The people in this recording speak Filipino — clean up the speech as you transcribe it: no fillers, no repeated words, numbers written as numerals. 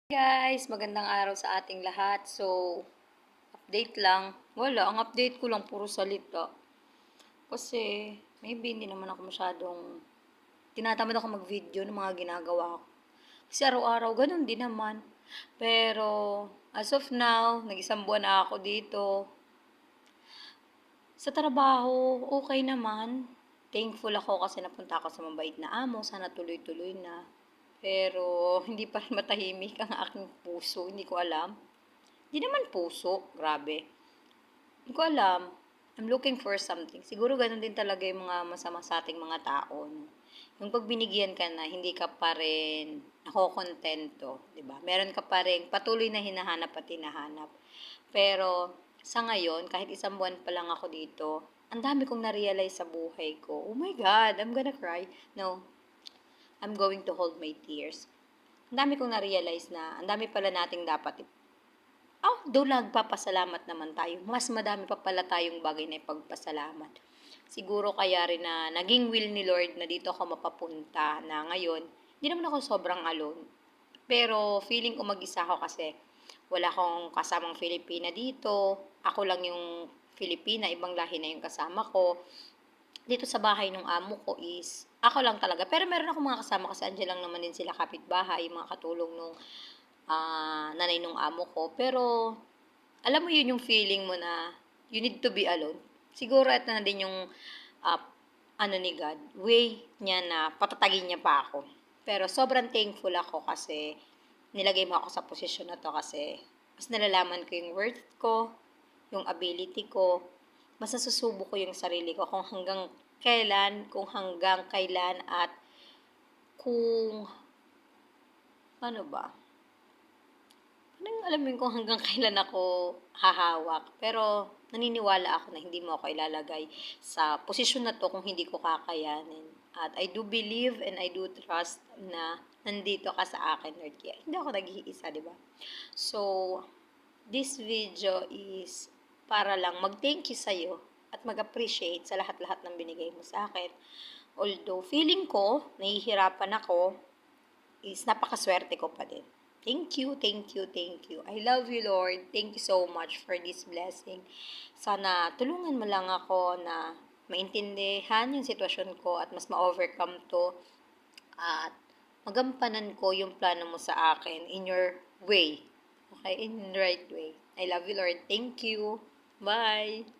Guys, magandang araw sa ating lahat. So, update lang. Wala, ang update ko lang puro salita. Kasi, maybe hindi naman ako masyadong tinatamad ako mag-video ng mga ginagawa ko. Kasi araw-araw, ganun din naman. Pero, as of now, nag-isang buwan na ako dito. Sa trabaho, okay naman. Thankful ako kasi napunta ako sa mabait na amo. Sana tuloy-tuloy na. Pero, hindi pa rin matahimik ang aking puso. Hindi ko alam. Hindi naman puso. Grabe. Hindi ko alam. I'm looking for something. Siguro ganun din talaga yung mga masama sa ating mga tao. No? Yung pag binigyan ka na, hindi ka pa rin nakokontento. Diba? Meron ka pa rin patuloy na hinahanap at hinahanap. Pero, sa ngayon, kahit isang buwan pa lang ako dito, ang dami kong na-realize sa buhay ko. Oh my God, I'm gonna cry. No, I'm going to hold my tears. Ang dami kong na-realize na ang dami pala nating dapat though nagpapasalamat naman tayo, mas madami pa pala tayong bagay na ipagpasalamat. Siguro kaya rin na naging will ni Lord na dito ako mapapunta na ngayon, hindi naman ako sobrang alone. Pero feeling ko mag-isa ako kasi wala akong kasamang Filipina dito. Ako lang yung Filipina, ibang lahi na yung kasama ko. Dito sa bahay ng amo ko is ako lang talaga. Pero meron ako mga kasama kasi andyan lang naman din sila kapitbahay, mga katulong nung nanay nung amo ko. Pero, alam mo yun yung feeling mo na you need to be alone. Siguro ito na din yung uh, ano ni God, way niya na patatagin niya pa ako. Pero sobrang thankful ako kasi nilagay mo ako sa posisyon na to kasi mas nalalaman ko yung worth ko, yung ability ko, mas nasusubo ko yung sarili ko kung hanggang kailan at kung ano ba, alam mo yun kung hanggang kailan ako hahawak. Pero naniniwala ako na hindi mo ako ilalagay sa posisyon na to kung hindi ko kakayanin. At I do believe and I do trust na nandito ka sa akin, Lord. Kaya hindi ako nag-iisa, di ba? So, this video is para lang mag-thank you sa'yo at mag-appreciate sa lahat-lahat ng binigay mo sa akin. Although, feeling ko, nahihirapan ako, is napakaswerte ko pa din. Thank you, thank you, thank you. I love you, Lord. Thank you so much for this blessing. Sana tulungan mo lang ako na maintindihan yung sitwasyon ko at mas ma-overcome to at magampanan ko yung plano mo sa akin in your way. Okay? In the right way. I love you, Lord. Thank you. Bye.